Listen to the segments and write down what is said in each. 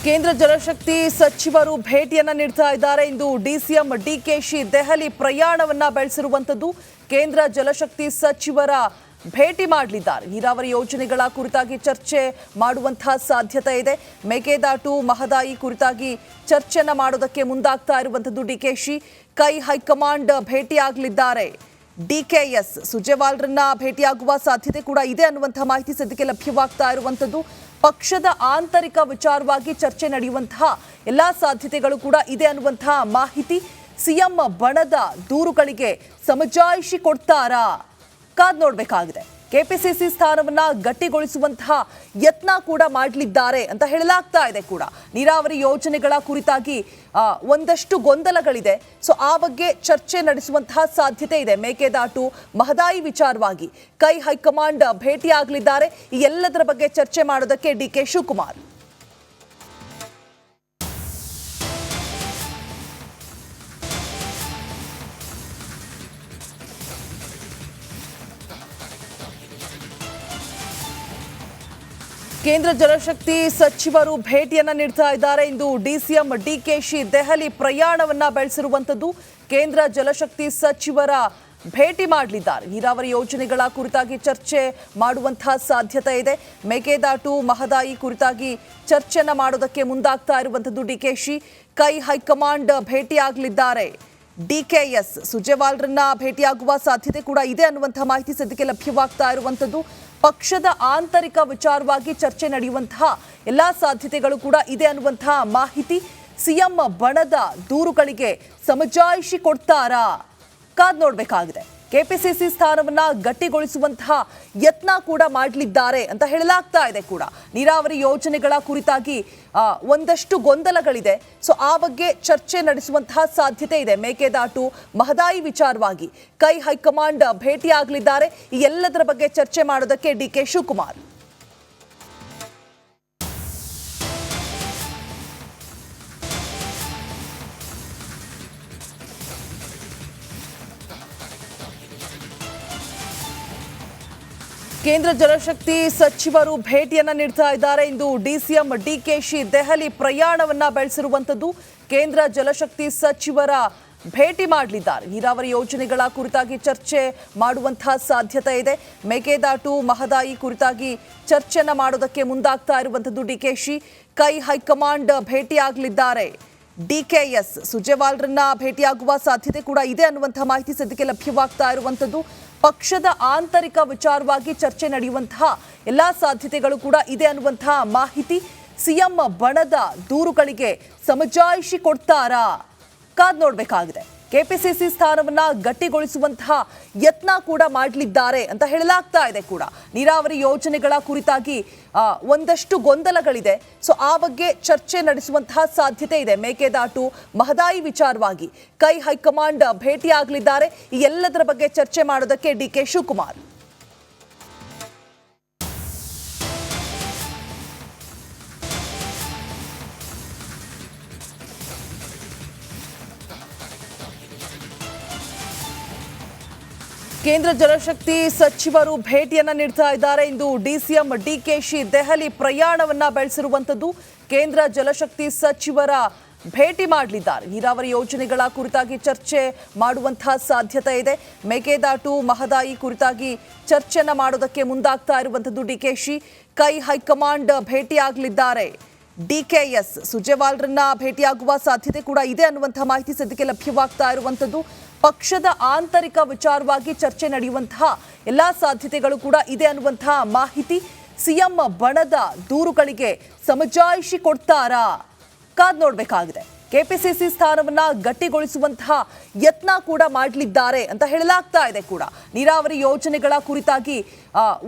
ಕೇಂದ್ರ ಜಲಶಕ್ತಿ ಸಚಿವರು ಭೇಟಿಯನ್ನ ನೀಡ್ತಾ ಇದ್ದಾರೆ. ಇಂದು ಡಿಸಿಎಂ ಡಿಕೆಶಿ ದೆಹಲಿ ಪ್ರಯಾಣವನ್ನ ಬೆಳೆಸಿರುವಂತದ್ದು. ಕೇಂದ್ರ ಜಲಶಕ್ತಿ ಸಚಿವರ ಭೇಟಿ ಮಾಡಲಿದ್ದಾರೆ. ನೀರಾವರಿ ಯೋಜನೆಗಳ ಕುರಿತಾಗಿ ಚರ್ಚೆ ಮಾಡುವಂತಹ ಸಾಧ್ಯತೆ ಇದೆ. ಮೇಕೆದಾಟು ಮಹದಾಯಿ ಕುರಿತಾಗಿ ಚರ್ಚೆಯನ್ನ ಮಾಡೋದಕ್ಕೆ ಮುಂದಾಗ್ತಾ ಇರುವಂತದ್ದು ಡಿಕೆಶಿ. ಕೈ ಹೈಕಮಾಂಡ್ ಭೇಟಿಯಾಗಲಿದ್ದಾರೆ. ಡಿಕೆಎಸ್ ಸುರ್ಜೇವಾಲಾರನ್ನ ಭೇಟಿಯಾಗುವ ಸಾಧ್ಯತೆ ಕೂಡ ಇದೆ ಅನ್ನುವಂತಹ ಮಾಹಿತಿ ಸದ್ಯಕ್ಕೆ ಲಭ್ಯವಾಗ್ತಾ ಇರುವಂತದ್ದು. ಪಕ್ಷದ ಆಂತರಿಕ ವಿಚಾರವಾಗಿ ಚರ್ಚೆ ನಡೆಯುವಂತಹ ಎಲ್ಲಾ ಸಾಧ್ಯತೆಗಳು ಕೂಡ ಇದೆ ಅನ್ನುವಂತಹ ಮಾಹಿತಿ. ಸಿಎಂ ಬಣದ ದೂರುಗಳಿಗೆ ಸಮಜಾಯಿಷಿ ಕೊಡ್ತಾರಾ? ಕಾದ್ ನೋಡಬೇಕಾಗಿದೆ. ಕೆಪಿಸಿಸಿ ಸ್ಥಾನವನ್ನ ಗಟ್ಟಿಗೊಳಿಸುವಂತಹ ಯತ್ನ ಕೂಡ ಮಾಡಲಿದ್ದಾರೆ ಅಂತ ಹೇಳಲಾಗ್ತಾ ಇದೆ ಕೂಡ. ನೀರಾವರಿ ಯೋಜನೆಗಳ ಕುರಿತಾಗಿ ಒಂದಷ್ಟು ಗೊಂದಲಗಳಿದೆ. ಸೊ ಆ ಬಗ್ಗೆ ಚರ್ಚೆ ನಡೆಸುವಂತಹ ಸಾಧ್ಯತೆ ಇದೆ. ಮೇಕೆದಾಟು ಮಹದಾಯಿ ವಿಚಾರವಾಗಿ ಕೈ ಹೈಕಮಾಂಡ್ ಭೇಟಿಯಾಗಲಿದ್ದಾರೆ. ಈ ಎಲ್ಲದರ ಬಗ್ಗೆ ಚರ್ಚೆ ಮಾಡೋದಕ್ಕೆ ಡಿಕೆ ಶಿವಕುಮಾರ್. ಕೇಂದ್ರ ಜಲಶಕ್ತಿ ಸಚಿವರು ಭೇಟಿಯನ್ನ ನೀಡ್ತಾ ಇದ್ದಾರೆ. ಇಂದು ಡಿಸಿಎಂ ಡಿಕೆಶಿ ದೆಹಲಿ ಪ್ರಯಾಣವನ್ನ ಬೆಳೆಸಿರುವಂತದ್ದು. ಕೇಂದ್ರ ಜಲಶಕ್ತಿ ಸಚಿವರ ಭೇಟಿ ಮಾಡಲಿದ್ದಾರೆ. ನೀರಾವರಿ ಯೋಜನೆಗಳ ಕುರಿತಾಗಿ ಚರ್ಚೆ ಮಾಡುವಂತಹ ಸಾಧ್ಯತೆ ಇದೆ. ಮೇಕೆದಾಟು ಮಹದಾಯಿ ಕುರಿತಾಗಿ ಚರ್ಚೆಯನ್ನ ಮಾಡೋದಕ್ಕೆ ಮುಂದಾಗ್ತಾ ಇರುವಂತದ್ದು ಡಿಕೆಶಿ. ಕೈ ಹೈಕಮಾಂಡ್ ಭೇಟಿಯಾಗಲಿದ್ದಾರೆ. ಡಿಕೆಎಸ್ ಸುರ್ಜೇವಾಲಾರನ್ನ ಭೇಟಿಯಾಗುವ ಸಾಧ್ಯತೆ ಕೂಡ ಇದೆ ಅನ್ನುವಂತಹ ಮಾಹಿತಿ ಸದ್ಯಕ್ಕೆ ಲಭ್ಯವಾಗ್ತಾ ಇರುವಂತದ್ದು. ಪಕ್ಷದ ಆಂತರಿಕ ವಿಚಾರವಾಗಿ ಚರ್ಚೆ ನಡೆಯುವಂತಹ ಎಲ್ಲಾ ಸಾಧ್ಯತೆಗಳು ಕೂಡ ಇದೆ ಅನ್ನುವಂತಹ ಮಾಹಿತಿ. ಸಿಎಂ ಬಣದ ದೂರುಗಳಿಗೆ ಸಮಜಾಯಿಷಿ ಕೊಡ್ತಾರಾ? ಕಾದ್ ನೋಡಬೇಕಾಗಿದೆ. ಕೆಪಿಸಿಸಿ ಸ್ಥಾನವನ್ನ ಗಟ್ಟಿಗೊಳಿಸುವಂತಹ ಯತ್ನ ಕೂಡ ಮಾಡಲಿದ್ದಾರೆ ಅಂತ ಹೇಳಲಾಗ್ತಾ ಇದೆ ಕೂಡ. ನೀರಾವರಿ ಯೋಜನೆಗಳ ಕುರಿತಾಗಿ ಒಂದಷ್ಟು ಗೊಂದಲಗಳಿದೆ. ಸೊ ಆ ಬಗ್ಗೆ ಚರ್ಚೆ ನಡೆಸುವಂತಹ ಸಾಧ್ಯತೆ ಇದೆ. ಮೇಕೆದಾಟು ಮಹದಾಯಿ ವಿಚಾರವಾಗಿ ಕೈ ಹೈಕಮಾಂಡ್ ಭೇಟಿಯಾಗಲಿದ್ದಾರೆ. ಈ ಎಲ್ಲದರ ಬಗ್ಗೆ ಚರ್ಚೆ ಮಾಡೋದಕ್ಕೆ ಡಿಕೆ ಶಿವಕುಮಾರ್. ಕೇಂದ್ರ ಜಲಶಕ್ತಿ ಸಚಿವರು ಭೇಟಿಯನ್ನ ನೀಡ್ತಾ ಇದ್ದಾರೆ. ಇಂದು ಡಿಸಿಎಂ ಡಿಕೆಶಿ ದೆಹಲಿ ಪ್ರಯಾಣವನ್ನ ಬೆಳೆಸಿರುವಂತದ್ದು. ಕೇಂದ್ರ ಜಲಶಕ್ತಿ ಸಚಿವರ ಭೇಟಿ ಮಾಡಲಿದ್ದಾರೆ. ನೀರಾವರಿ ಯೋಜನೆಗಳ ಕುರಿತಾಗಿ ಚರ್ಚೆ ಮಾಡುವಂತಹ ಸಾಧ್ಯತೆ ಇದೆ. ಮೇಕೆದಾಟು ಮಹದಾಯಿ ಕುರಿತಾಗಿ ಚರ್ಚೆಯನ್ನ ಮಾಡೋದಕ್ಕೆ ಮುಂದಾಗ್ತಾ ಇರುವಂತದ್ದು ಡಿಕೆಶಿ. ಕೈ ಹೈಕಮಾಂಡ್ ಭೇಟಿಯಾಗಲಿದ್ದಾರೆ. ಡಿಕೆಎಸ್ ಸುರ್ಜೇವಾಲಾರನ್ನ ಭೇಟಿಯಾಗುವ ಸಾಧ್ಯತೆ ಕೂಡ ಇದೆ ಅನ್ನುವಂತಹ ಮಾಹಿತಿ ಸದ್ಯಕ್ಕೆ ಲಭ್ಯವಾಗ್ತಾ ಇರುವಂತದ್ದು. ಪಕ್ಷದ ಆಂತರಿಕ ವಿಚಾರವಾಗಿ ಚರ್ಚೆ ನಡೆಯುವಂತಹ ಎಲ್ಲಾ ಸಾಧ್ಯತೆಗಳು ಕೂಡ ಇದೆ ಅನ್ನುವಂತಹ ಮಾಹಿತಿ. ಸಿಎಂ ಬಣದ ದೂರುಗಳಿಗೆ ಸಮಜಾಯಿಷಿ ಕೊಡ್ತಾರಾ? ಕಾದ್ ನೋಡಬೇಕಾಗಿದೆ. ಕೆಪಿಸಿಸಿ ಸ್ಥಾನವನ್ನ ಗಟ್ಟಿಗೊಳಿಸುವಂತಹ ಯತ್ನ ಕೂಡ ಮಾಡಲಿದ್ದಾರೆ ಅಂತ ಹೇಳಲಾಗ್ತಾ ಇದೆ ಕೂಡ. ನೀರಾವರಿ ಯೋಜನೆಗಳ ಕುರಿತಾಗಿ ಒಂದಷ್ಟು ಗೊಂದಲಗಳಿದೆ. ಸೊ ಆ ಬಗ್ಗೆ ಚರ್ಚೆ ನಡೆಸುವಂತಹ ಸಾಧ್ಯತೆ ಇದೆ. ಮೇಕೆದಾಟು ಮಹದಾಯಿ ವಿಚಾರವಾಗಿ ಕೈ ಹೈಕಮಾಂಡ್ ಭೇಟಿಯಾಗಲಿದ್ದಾರೆ. ಈ ಎಲ್ಲದರ ಬಗ್ಗೆ ಚರ್ಚೆ ಮಾಡೋದಕ್ಕೆ ಡಿಕೆ ಶಿವಕುಮಾರ್. ಕೇಂದ್ರ ಜಲಶಕ್ತಿ ಸಚಿವರು ಭೇಟಿಯನ್ನ ನೀಡ್ತಾ ಇದ್ದಾರೆ. ಇಂದು ಡಿಸಿಎಂ ಡಿಕೆಶಿ ದೆಹಲಿ ಪ್ರಯಾಣವನ್ನ ಬೆಳೆಸಿರುವಂತದ್ದು. ಕೇಂದ್ರ ಜಲಶಕ್ತಿ ಸಚಿವರ ಭೇಟಿ ಮಾಡಲಿದ್ದಾರೆ. ನೀರಾವರಿ ಯೋಜನೆಗಳ ಕುರಿತಾಗಿ ಚರ್ಚೆ ಮಾಡುವಂತಹ ಸಾಧ್ಯತೆ ಇದೆ. ಮೇಕೆದಾಟು ಮಹದಾಯಿ ಕುರಿತಾಗಿ ಚರ್ಚೆಯನ್ನ ಮಾಡೋದಕ್ಕೆ ಮುಂದಾಗ್ತಾ ಇರುವಂತದ್ದು ಡಿಕೆಶಿ. ಕೈ ಹೈಕಮಾಂಡ್ ಭೇಟಿಯಾಗಲಿದ್ದಾರೆ. ಡಿಕೆಎಸ್ ಸುರ್ಜೇವಾಲಾರನ್ನ ಭೇಟಿಯಾಗುವ ಸಾಧ್ಯತೆ ಕೂಡ ಇದೆ ಅನ್ನುವಂತಹ ಮಾಹಿತಿ ಸದ್ಯಕ್ಕೆ ಲಭ್ಯವಾಗ್ತಾ ಇರುವಂತದ್ದು. ಪಕ್ಷದ ಆಂತರಿಕ ವಿಚಾರವಾಗಿ ಚರ್ಚೆ ನಡೆಯುವಂತಹ ಎಲ್ಲಾ ಸಾಧ್ಯತೆಗಳು ಕೂಡ ಇದೆ ಅನ್ನುವಂತಹ ಮಾಹಿತಿ. ಸಿಎಂ ಬಣದ ದೂರುಗಳಿಗೆ ಸಮಜಾಯಿಷಿ ಕೊಡ್ತಾರಾ? ಕಾದ್ ನೋಡಬೇಕಾಗಿದೆ. ಕೆಪಿಸಿಸಿ ಸ್ಥಾನವನ್ನ ಗಟ್ಟಿಗೊಳಿಸುವಂತಹ ಯತ್ನ ಕೂಡ ಮಾಡಲಿದ್ದಾರೆ ಅಂತ ಹೇಳಲಾಗ್ತಾ ಇದೆ ಕೂಡ. ನೀರಾವರಿ ಯೋಜನೆಗಳ ಕುರಿತಾಗಿ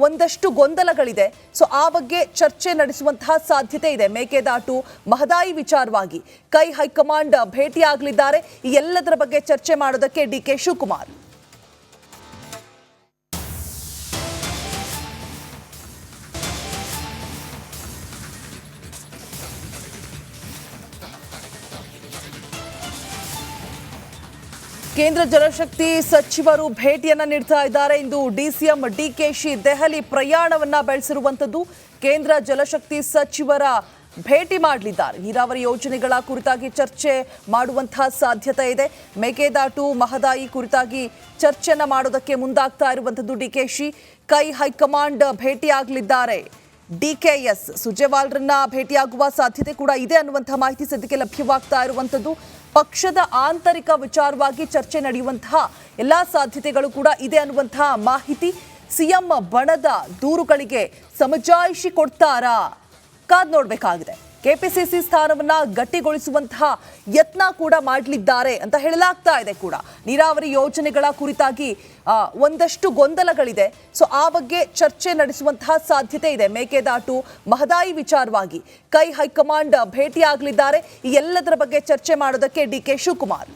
ಒಂದಷ್ಟು ಗೊಂದಲಗಳಿದೆ. ಸೊ ಆ ಬಗ್ಗೆ ಚರ್ಚೆ ನಡೆಸುವಂತಹ ಸಾಧ್ಯತೆ ಇದೆ. ಮೇಕೆದಾಟು ಮಹದಾಯಿ ವಿಚಾರವಾಗಿ ಕೈ ಹೈಕಮಾಂಡ್ ಭೇಟಿಯಾಗಲಿದ್ದಾರೆ. ಈ ಎಲ್ಲದರ ಬಗ್ಗೆ ಚರ್ಚೆ ಮಾಡೋದಕ್ಕೆ ಡಿಕೆ ಶಿವಕುಮಾರ್. ಕೇಂದ್ರ ಜಲಶಕ್ತಿ ಸಚಿವರು ಭೇಟಿಯನ್ನ ನೀಡ್ತಾ ಇದ್ದಾರೆ. ಇಂದು ಡಿಸಿಎಂ ಡಿಕೆಶಿ ದೆಹಲಿ ಪ್ರಯಾಣವನ್ನ ಬೆಳೆಸಿರುವಂತದ್ದು. ಕೇಂದ್ರ ಜಲಶಕ್ತಿ ಸಚಿವರ ಭೇಟಿ ಮಾಡಲಿದ್ದಾರೆ. ನೀರಾವರಿ ಯೋಜನೆಗಳ ಕುರಿತಾಗಿ ಚರ್ಚೆ ಮಾಡುವಂತಹ ಸಾಧ್ಯತೆ ಇದೆ. ಮೇಕೆದಾಟು ಮಹದಾಯಿ ಕುರಿತಾಗಿ ಚರ್ಚೆಯನ್ನ ಮಾಡೋದಕ್ಕೆ ಮುಂದಾಗ್ತಾ ಇರುವಂತದ್ದು ಡಿಕೆಶಿ. ಕೈ ಹೈಕಮಾಂಡ್ ಭೇಟಿಯಾಗಲಿದ್ದಾರೆ. ಡಿಕೆಎಸ್ ಸುರ್ಜೇವಾಲಾರನ್ನ ಭೇಟಿಯಾಗುವ ಸಾಧ್ಯತೆ ಕೂಡ ಇದೆ ಅನ್ನುವಂತಹ ಮಾಹಿತಿ ಸದ್ಯಕ್ಕೆ ಲಭ್ಯವಾಗ್ತಾ ಇರುವಂತದ್ದು. ಪಕ್ಷದ ಆಂತರಿಕ ವಿಚಾರವಾಗಿ ಚರ್ಚೆ ನಡೆಯುವಂತಹ ಎಲ್ಲಾ ಸಾಧ್ಯತೆಗಳು ಕೂಡ ಇದೆ ಅನ್ನುವಂತಹ ಮಾಹಿತಿ. ಸಿಎಂ ಬಣದ ದೂರುಗಳಿಗೆ ಸಮಜಾಯಿಷಿ ಕೊಡ್ತಾರಾ? ಕಾದ್ ನೋಡಬೇಕಾಗಿದೆ. ಕೆಪಿಸಿಸಿ ಸ್ಥಾನವನ್ನ ಗಟ್ಟಿಗೊಳಿಸುವಂತಹ ಯತ್ನ ಕೂಡ ಮಾಡಲಿದ್ದಾರೆ ಅಂತ ಹೇಳಲಾಗ್ತಾ ಇದೆ ಕೂಡ. ನೀರಾವರಿ ಯೋಜನೆಗಳ ಕುರಿತಾಗಿ ಒಂದಷ್ಟು ಗೊಂದಲಗಳಿದೆ. ಸೊ ಆ ಬಗ್ಗೆ ಚರ್ಚೆ ನಡೆಸುವಂತಹ ಸಾಧ್ಯತೆ ಇದೆ. ಮೇಕೆದಾಟು ಮಹದಾಯಿ ವಿಚಾರವಾಗಿ ಕೈ ಹೈಕಮಾಂಡ್ ಭೇಟಿಯಾಗಲಿದ್ದಾರೆ. ಈ ಎಲ್ಲದರ ಬಗ್ಗೆ ಚರ್ಚೆ ಮಾಡೋದಕ್ಕೆ ಡಿಕೆ ಶಿವಕುಮಾರ್.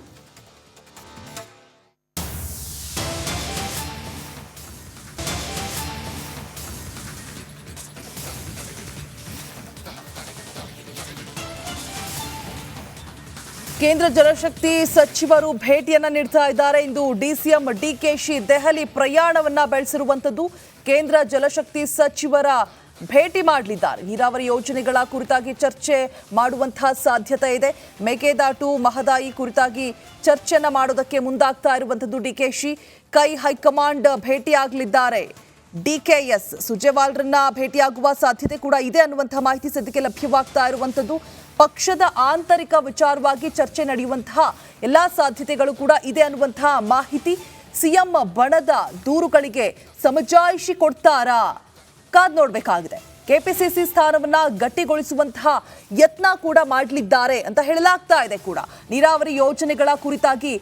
ಕೇಂದ್ರ ಜಲಶಕ್ತಿ ಸಚಿವರು ಭೇಟಿಯನ್ನ ನೀಡ್ತಾ ಇದ್ದಾರೆ. ಇಂದು ಡಿಸಿಎಂ ಡಿಕೆಶಿ ದೆಹಲಿ ಪ್ರಯಾಣವನ್ನ ಬೆಳೆಸಿರುವಂತದ್ದು. ಕೇಂದ್ರ ಜಲಶಕ್ತಿ ಸಚಿವರ ಭೇಟಿ ಮಾಡಲಿದ್ದಾರೆ. ನೀರಾವರಿ ಯೋಜನೆಗಳ ಕುರಿತಾಗಿ ಚರ್ಚೆ ಮಾಡುವಂತಹ ಸಾಧ್ಯತೆ ಇದೆ. ಮೇಕೆದಾಟು ಮಹದಾಯಿ ಕುರಿತಾಗಿ ಚರ್ಚೆಯನ್ನ ಮಾಡೋದಕ್ಕೆ ಮುಂದಾಗ್ತಾ ಇರುವಂತದ್ದು ಡಿಕೆಶಿ. ಕೈ ಹೈಕಮಾಂಡ್ ಭೇಟಿಯಾಗಲಿದ್ದಾರೆ. ಡಿಕೆಎಸ್ ಸುರ್ಜೇವಾಲಾರನ್ನ ಭೇಟಿಯಾಗುವ ಸಾಧ್ಯತೆ ಕೂಡ ಇದೆ ಅನ್ನುವಂತಹ ಮಾಹಿತಿ ಸದ್ಯಕ್ಕೆ ಲಭ್ಯವಾಗ್ತಾ ಇರುವಂತದ್ದು. ಪಕ್ಷದ ಆಂತರಿಕ ವಿಚಾರವಾಗಿ ಚರ್ಚೆ ನಡೆಯುವಂತಹ ಎಲ್ಲಾ ಸಾಧ್ಯತೆಗಳು ಕೂಡ ಇದೆ ಅನ್ನುವಂತಹ ಮಾಹಿತಿ. ಸಿಎಂ ಬಣದ ದೂರುಗಳಿಗೆ ಸಮಜಾಯಿಷಿ ಕೊಡ್ತಾರಾ? ಕಾದ್ ನೋಡಬೇಕಾಗಿದೆ. ಕೆಪಿಸಿಸಿ ಸ್ಥಾನವನ್ನ ಗಟ್ಟಿಗೊಳಿಸುವಂತಹ ಯತ್ನ ಕೂಡ ಮಾಡಲಿದ್ದಾರೆ ಅಂತ ಹೇಳಲಾಗ್ತಾ ಇದೆ ಕೂಡ. ನೀರಾವರಿ ಯೋಜನೆಗಳ ಕುರಿತಾಗಿ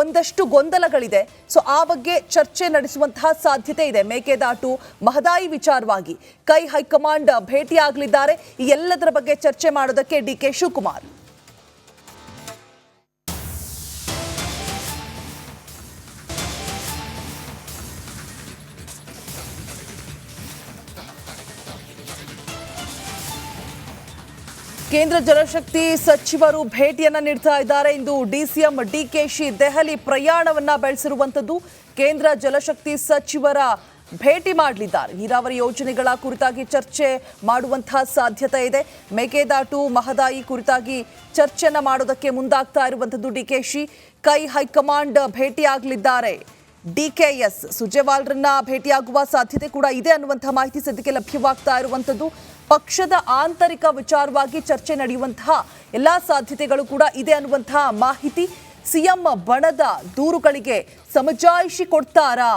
ಒಂದಷ್ಟು ಗೊಂದಲಗಳಿದೆ. ಸೊ ಆ ಬಗ್ಗೆ ಚರ್ಚೆ ನಡೆಸುವಂತಹ ಸಾಧ್ಯತೆ ಇದೆ. ಮೇಕೆದಾಟು ಮಹದಾಯಿ ವಿಚಾರವಾಗಿ ಕೈ ಹೈಕಮಾಂಡ್ ಭೇಟಿಯಾಗಲಿದ್ದಾರೆ. ಈ ಎಲ್ಲದರ ಬಗ್ಗೆ ಚರ್ಚೆ ಮಾಡೋದಕ್ಕೆ ಡಿಕೆ ಶಿವಕುಮಾರ್. ಕೇಂದ್ರ ಜಲಶಕ್ತಿ ಸಚಿವರು ಭೇಟಿಯನ್ನ ನೀಡ್ತಾ ಇದ್ದಾರೆ. ಇಂದು ಡಿಸಿಎಂ ಡಿಕೆಶಿ ದೆಹಲಿ ಪ್ರಯಾಣವನ್ನ ಬೆಳೆಸಿರುವಂತದ್ದು. ಕೇಂದ್ರ ಜಲಶಕ್ತಿ ಸಚಿವರ ಭೇಟಿ ಮಾಡಲಿದ್ದಾರೆ. ನೀರಾವರಿ ಯೋಜನೆಗಳ ಕುರಿತಾಗಿ ಚರ್ಚೆ ಮಾಡುವಂತಹ ಸಾಧ್ಯತೆ ಇದೆ. ಮೇಕೆದಾಟು ಮಹದಾಯಿ ಕುರಿತಾಗಿ ಚರ್ಚೆಯನ್ನ ಮಾಡೋದಕ್ಕೆ ಮುಂದಾಗ್ತಾ ಇರುವಂತದ್ದು ಡಿಕೆಶಿ. ಕೈ ಹೈಕಮಾಂಡ್ ಭೇಟಿಯಾಗಲಿದ್ದಾರೆ. ಡಿಕೆಎಸ್ ಸುರ್ಜೇವಾಲಾರನ್ನ ಭೇಟಿಯಾಗುವ ಸಾಧ್ಯತೆ ಕೂಡ ಇದೆ ಅನ್ನುವಂತಹ ಮಾಹಿತಿ ಸದ್ಯಕ್ಕೆ ಲಭ್ಯವಾಗ್ತಾ ಇರುವಂತದ್ದು. ಪಕ್ಷದ ಆಂತರಿಕ ವಿಚಾರವಾಗಿ ಚರ್ಚೆ ನಡೆಯುವಂತಹ ಎಲ್ಲಾ ಸಾಧ್ಯತೆಗಳು ಕೂಡ ಇದೆ ಅನ್ನುವಂತಹ ಮಾಹಿತಿ. ಸಿಎಂ ಬಣದ ದೂರುಗಳಿಗೆ ಸಮಜಾಯಿಷಿ ಕೊಡ್ತಾರಾ?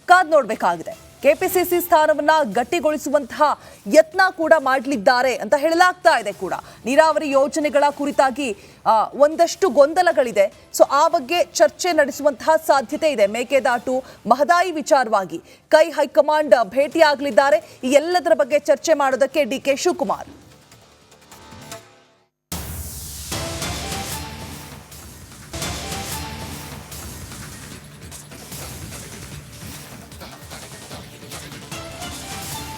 ಕಾದ್ ನೋಡಬೇಕಾಗಿದೆ. ಕೆಪಿಸಿಸಿ ಸ್ಥಾನವನ್ನ ಗಟ್ಟಿಗೊಳಿಸುವಂತಹ ಯತ್ನ ಕೂಡ ಮಾಡಲಿದ್ದಾರೆ ಅಂತ ಹೇಳಲಾಗ್ತಾ ಇದೆ ಕೂಡ. ನೀರಾವರಿ ಯೋಜನೆಗಳ ಕುರಿತಾಗಿ ಒಂದಷ್ಟು ಗೊಂದಲಗಳಿದೆ. ಸೊ ಆ ಬಗ್ಗೆ ಚರ್ಚೆ ನಡೆಸುವಂತಹ ಸಾಧ್ಯತೆ ಇದೆ. ಮೇಕೆದಾಟು ಮಹದಾಯಿ ವಿಚಾರವಾಗಿ ಕೈ ಹೈಕಮಾಂಡ್ ಭೇಟಿಯಾಗಲಿದ್ದಾರೆ. ಈ ಎಲ್ಲದರ ಬಗ್ಗೆ ಚರ್ಚೆ ಮಾಡೋದಕ್ಕೆ ಡಿಕೆ ಶಿವಕುಮಾರ್.